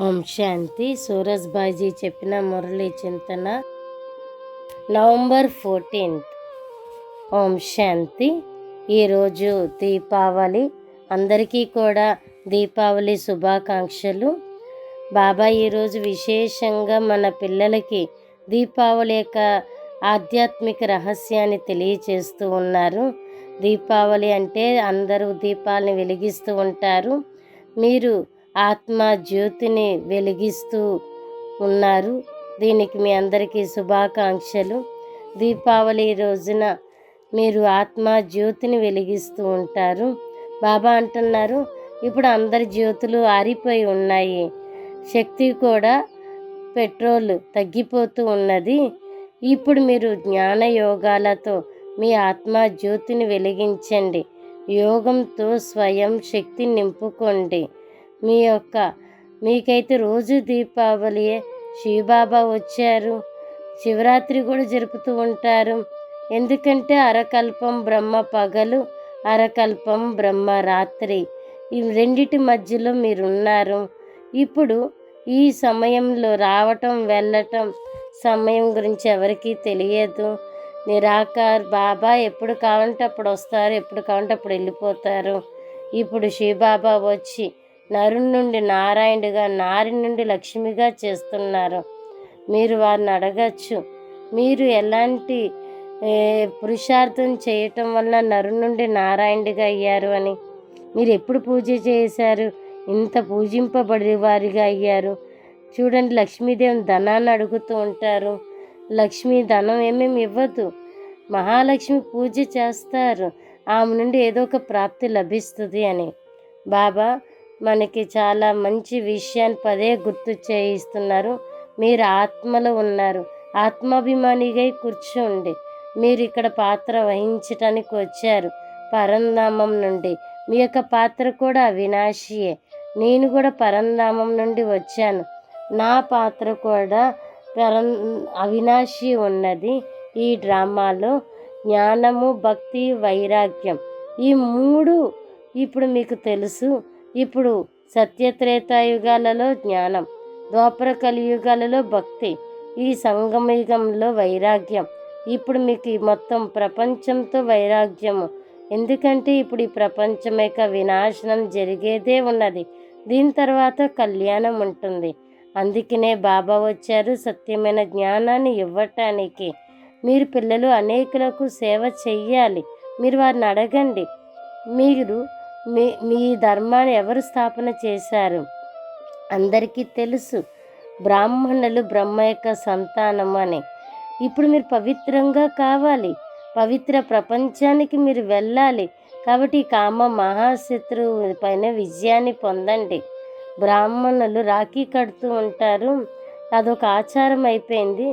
ఓం శాంతి. సూరజ్భాయిజీ చెప్పిన మురళీ చింతన నవంబర్ 14. ఓం శాంతి. ఈరోజు దీపావళి. అందరికీ కూడా దీపావళి శుభాకాంక్షలు. బాబా ఈరోజు విశేషంగా మన పిల్లలకి దీపావళి యొక్క ఆధ్యాత్మిక రహస్యాన్ని తెలియచేస్తూ ఉన్నారు. దీపావళి అంటే అందరూ దీపాలని వెలిగిస్తూ ఉంటారు. మీరు ఆత్మ జ్యోతిని వెలిగిస్తూ ఉన్నారు. దీనికి మీ అందరికీ శుభాకాంక్షలు. దీపావళి రోజున మీరు ఆత్మ జ్యోతిని వెలిగిస్తూ ఉంటారు. బాబా అంటున్నారు, ఇప్పుడు అందరి జ్యోతులు ఆరిపోయి ఉన్నాయి, శక్తి కూడా పెట్రోల్ తగ్గిపోతూ ఉన్నది. ఇప్పుడు మీరు జ్ఞాన యోగాలతో మీ ఆత్మ జ్యోతిని వెలిగించండి. యోగంతో స్వయం శక్తిని నింపుకోండి. మీకైతే రోజు దీపావళియే. శివబాబా వచ్చారు, శివరాత్రి కూడా జరుపుతూ ఉంటారు. ఎందుకంటే అరకల్పం బ్రహ్మ పగలు, అరకల్పం బ్రహ్మ రాత్రి. ఈ రెండిటి మధ్యలో మీరున్నారు. ఇప్పుడు ఈ సమయంలో రావటం వెళ్ళటం సమయం గురించి ఎవరికీ తెలియదు. నిరాకార్ బాబా ఎప్పుడు కావాలంటే అప్పుడు వస్తారు, ఎప్పుడు కావాలంటే అప్పుడు వెళ్ళిపోతారు. ఇప్పుడు శివబాబా వచ్చి నరుని నుండి నారాయణుడిగా, నారి నుండి లక్ష్మిగా చేస్తున్నారు. మీరు వారిని అడగచ్చు, మీరు ఎలాంటి పురుషార్థం చేయటం వల్ల నరుని నుండి నారాయణుడిగా అయ్యారు అని. మీరు ఎప్పుడు పూజ చేశారు, ఇంత పూజింపబడి వారిగా అయ్యారు? చూడండి, లక్ష్మీదేవిని ధనాన్ని అడుగుతూ ఉంటారు. లక్ష్మీ ధనం ఏమేమి ఇవ్వదు. మహాలక్ష్మి పూజ చేస్తారు, ఆమె నుండి ఏదో ఒక ప్రాప్తి లభిస్తుంది అని. బాబా మనకి చాలా మంచి విషయాన్ని పదే గుర్తు చేయిస్తున్నారు. మీరు ఆత్మలో ఉన్నారు, ఆత్మాభిమానిగా కూర్చోండి. మీరు ఇక్కడ పాత్ర వహించటానికి వచ్చారు పరంధామం నుండి. మీ యొక్క పాత్ర కూడా అవినాశియే. నేను కూడా పరంధామం నుండి వచ్చాను, నా పాత్ర కూడా అవినాశి ఉన్నది. ఈ డ్రామాలో జ్ఞానము, భక్తి, వైరాగ్యం ఈ మూడు ఇప్పుడు మీకు తెలుసు. ఇప్పుడు సత్యత్రేతాయుగాలలో జ్ఞానం, ద్వాపర కలియుగాలలో భక్తి, ఈ సంగమయుగంలో వైరాగ్యం. ఇప్పుడు మీకు మొత్తం ప్రపంచంతో వైరాగ్యము. ఎందుకంటే ఇప్పుడు ఈ ప్రపంచం యొక్క వినాశనం జరిగేదే ఉన్నది, దీని తర్వాత కళ్యాణం ఉంటుంది. అందుకనే బాబా వచ్చారు సత్యమైన జ్ఞానాన్ని ఇవ్వటానికి. మీరు పిల్లలు అనేకులకు సేవ చెయ్యాలి. మీరు వారిని అడగండి, మీరు మీ ధర్మాన్ని ఎవరు స్థాపన చేశారు? అందరికీ తెలుసు, బ్రాహ్మణులు బ్రహ్మ యొక్క సంతానం అని. ఇప్పుడు మీరు పవిత్రంగా కావాలి, పవిత్ర ప్రపంచానికి మీరు వెళ్ళాలి. కాబట్టి కామ మహాశత్రువు పైన విజయాన్ని పొందండి. బ్రాహ్మణులు రాఖీ కడుతూ ఉంటారు, అదొక ఆచారం అయిపోయింది.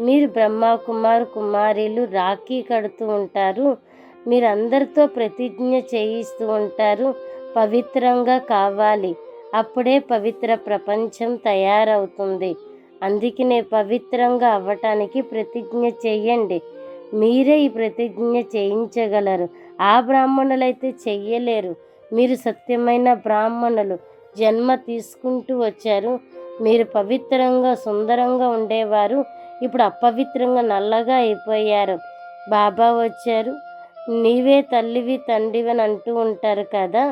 మీరు బ్రహ్మ కుమారులు రాఖీ కడుతూ ఉంటారు. మీరు అందరితో ప్రతిజ్ఞ చేయిస్తూ ఉంటారు, పవిత్రంగా కావాలి. అప్పుడే పవిత్ర ప్రపంచం తయారవుతుంది. అందుకనే పవిత్రంగా అవ్వటానికి ప్రతిజ్ఞ చెయ్యండి. మీరే ఈ ప్రతిజ్ఞ చేయించగలరు, ఆ బ్రాహ్మణులైతే చెయ్యలేరు. మీరు సత్యమైన బ్రాహ్మణులు, జన్మ తీసుకుంటూ వచ్చారు. మీరు పవిత్రంగా సుందరంగా ఉండేవారు, ఇప్పుడు అపవిత్రంగా నల్లగా అయిపోయారు. బాబా వచ్చారు, నీవే తల్లివి తండ్రివి అని అంటూ ఉంటారు కదా.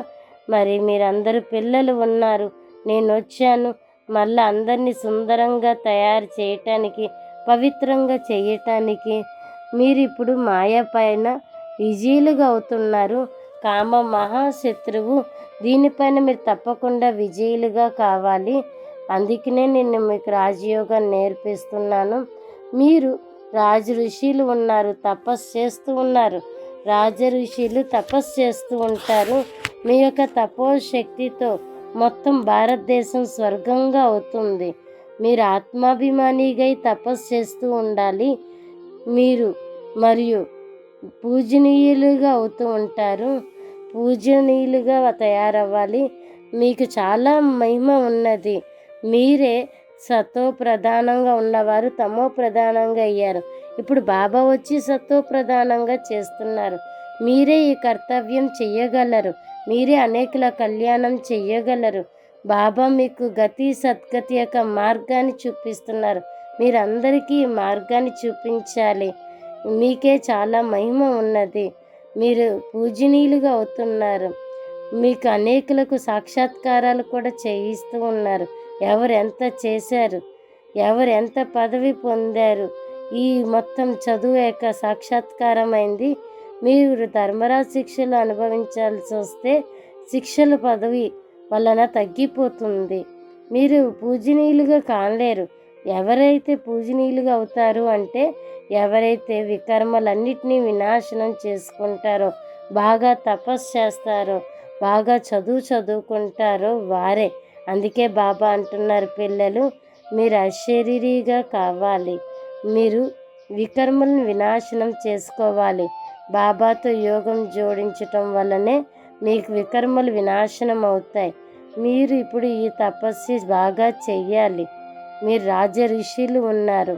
మరి మీరందరూ పిల్లలు ఉన్నారు, నేను వచ్చాను మళ్ళీ అందరినీ సుందరంగా తయారు చేయటానికి, పవిత్రంగా చేయటానికి. మీరు ఇప్పుడు మాయ పైన విజయులుగా అవుతున్నారు. కామ మహాశత్రువు, దీనిపైన మీరు తప్పకుండా విజయులుగా కావాలి. అందుకనే నేను మీకు రాజయోగాన్ని నేర్పిస్తున్నాను. మీరు రాజు ఋషులు ఉన్నారు, తపస్సు చేస్తూ ఉన్నారు. రాజ ఋషులు తపస్సు చేస్తూ ఉంటారు. మీ యొక్క తపోశక్తితో మొత్తం భారతదేశం స్వర్గంగా అవుతుంది. మీరు ఆత్మాభిమానిగా తపస్సు చేస్తూ ఉండాలి. మీరు మరియు పూజనీయులుగా అవుతూ ఉంటారు, పూజనీయులుగా తయారవ్వాలి. మీకు చాలా మహిమ ఉన్నది. మీరే సతో ప్రధానంగా ఉన్నవారు తమో ప్రధానంగా అయ్యారు. ఇప్పుడు బాబా వచ్చి సతో ప్రధానంగా చేస్తున్నారు. మీరే ఈ కర్తవ్యం చెయ్యగలరు, మీరే అనేకుల కళ్యాణం చెయ్యగలరు. బాబా మీకు గతి సద్గతి యొక్క మార్గాన్ని చూపిస్తున్నారు. మీరందరికీ ఈ మార్గాన్ని చూపించాలి. మీకే చాలా మహిమ ఉన్నది. మీరు పూజనీయులుగా అవుతున్నారు. మీకు అనేకులకు సాక్షాత్కారాలు కూడా చేయిస్తూ ఉన్నారు. ఎవరు ఎంత చేశారు, ఎవరు ఎంత పదవి పొందారు, ఈ మొత్తం చదువు యొక్క సాక్షాత్కారమైంది. మీరు ధర్మరాజు శిక్షలు అనుభవించాల్సి వస్తే శిక్షల పదవి వలన తగ్గిపోతుంది. మీరు పూజనీయులుగా కాలేరు. ఎవరైతే పూజనీయులుగా అవుతారు అంటే ఎవరైతే వికర్మలన్నిటినీ వినాశనం చేసుకుంటారో, బాగా తపస్సు చేస్తారో, బాగా చదువుకుంటారో వారే. అందుకే బాబా అంటున్నారు, పిల్లలు మీరు అశరీరిగా కావాలి. మీరు వికర్మలను వినాశనం చేసుకోవాలి. బాబాతో యోగం జోడించటం వల్లనే మీకు వికర్మలు వినాశనం అవుతాయి. మీరు ఇప్పుడు ఈ తపస్సు బాగా చెయ్యాలి. మీరు రాజ ఋషులు ఉన్నారు.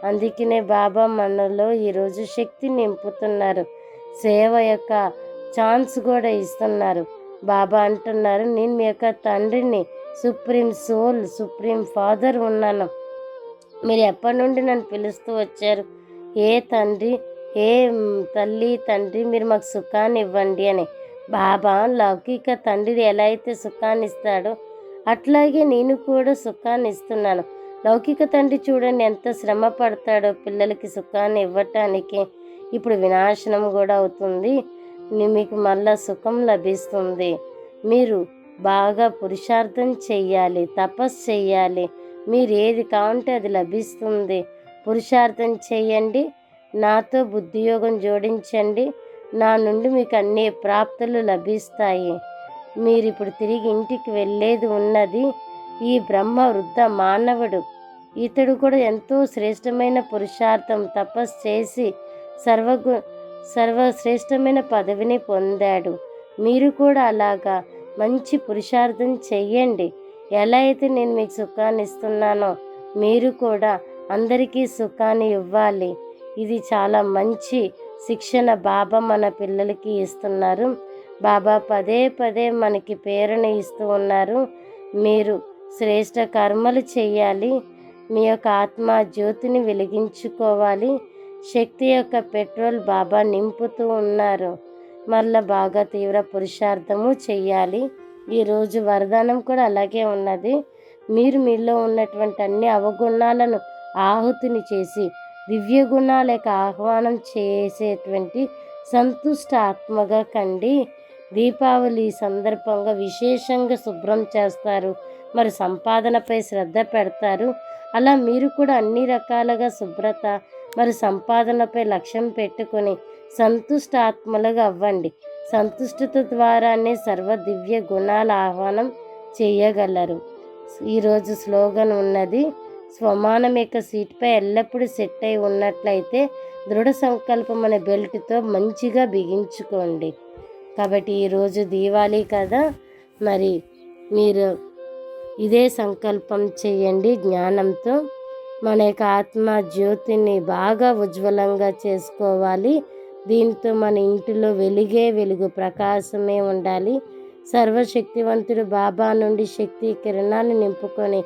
అందుకనే బాబా మనలో ఈరోజు శక్తి నింపుతున్నారు. సేవ యొక్క ఛాన్స్ కూడా ఇస్తున్నారు. బాబా అంటున్నారు, నేను మీ యొక్క తండ్రిని, సుప్రీం సోల్, సుప్రీం ఫాదర్ ఉన్నాను. మీరు ఎప్పటి నుండి నన్ను పిలుస్తూ వచ్చారు, ఏ తండ్రి, ఏ తల్లి తండ్రి మీరు మాకు సుఖాన్ని ఇవ్వండి అని. బాబా లౌకిక తండ్రి ఎలా అయితే సుఖాన్ని ఇస్తాడో అట్లాగే నేను కూడా సుఖాన్ని ఇస్తున్నాను. లౌకిక తండ్రి చూడండి ఎంత శ్రమ పడతాడో పిల్లలకి సుఖాన్ని ఇవ్వటానికి. ఇప్పుడు వినాశనం కూడా అవుతుంది, మీకు మళ్ళా సుఖం లభిస్తుంది. మీరు బాగా పురుషార్థం చెయ్యాలి, తపస్సు చెయ్యాలి. మీరు ఏది కావాలంటే అది లభిస్తుంది. పురుషార్థం చెయ్యండి, నాతో బుద్ధియోగం జోడించండి, నా నుండి మీకు అన్ని ప్రాప్తులు లభిస్తాయి. మీరు ఇప్పుడు తిరిగి ఇంటికి వెళ్ళేది ఉన్నది. ఈ బ్రహ్మ వృద్ధ మానవుడు, ఇతడు కూడా ఎంతో శ్రేష్టమైన పురుషార్థం తపస్సు చేసి సర్వశ్రేష్టమైన పదవిని పొందాడు. మీరు కూడా అలాగా మంచి పురుషార్థం చెయ్యండి. ఎలా అయితే నేను మీకు సుఖాన్ని ఇస్తున్నానో మీరు కూడా అందరికీ సుఖాన్ని ఇవ్వాలి. ఇది చాలా మంచి శిక్షణ బాబా మన పిల్లలకి ఇస్తున్నారు. బాబా పదే పదే మనకి ప్రేరణ ఇస్తూ ఉన్నారు. మీరు శ్రేష్ట కర్మలు చేయాలి, మీ యొక్క ఆత్మ జ్యోతిని వెలిగించుకోవాలి. శక్తి యొక్క పెట్రోల్ బాబా నింపుతూ ఉన్నారు. మళ్ళీ బాగా తీవ్ర పురుషార్థము చెయ్యాలి. ఈరోజు వరదానం కూడా అలాగే ఉన్నది. మీరు మీలో ఉన్నటువంటి అన్ని అవగుణాలను ఆహుతిని చేసి దివ్య గుణాలకు ఆహ్వానం చేసేటువంటి సంతుష్ట ఆత్మగా కండి. దీపావళి సందర్భంగా విశేషంగా శుభ్రం చేస్తారు, మరి సంపాదనపై శ్రద్ధ పెడతారు. అలా మీరు కూడా అన్ని రకాలుగా శుభ్రత మరి సంపాదనపై లక్ష్యం పెట్టుకొని సంతుష్ట ఆత్మలుగా అవ్వండి. సంతుష్టత ద్వారానే సర్వ దివ్య గుణాల ఆహ్వానం చేయగలరు. ఈరోజు స్లోగన్ ఉన్నది, స్వమానం యొక్క సీట్పై ఎల్లప్పుడూ సెట్ అయి ఉన్నట్లయితే దృఢ సంకల్పం అనే బెల్ట్తో మంచిగా బిగించుకోండి. కాబట్టి ఈరోజు దీవాళీ కదా, మరి మీరు ఇదే సంకల్పం చేయండి జ్ఞానంతో. మన యొక్క ఆత్మ జ్యోతిని బాగా ఉజ్వలంగా చేసుకోవాలి. దీంతో మన ఇంటిలో వెలుగు ప్రకాశమే ఉండాలి. సర్వశక్తివంతుడు బాబా నుండి శక్తి కిరణాన్ని నింపుకొని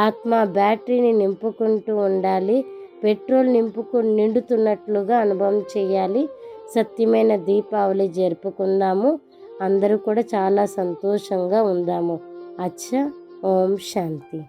ఆత్మ బ్యాటరీని నింపుకుంటూ ఉండాలి. పెట్రోల్ నిండుతున్నట్లుగా అనుభవం చేయాలి. సత్యమైన దీపావళి జరుపుకుందాము. అందరూ కూడా చాలా సంతోషంగా ఉందాము. అచ్చా, ఓం శాంతి.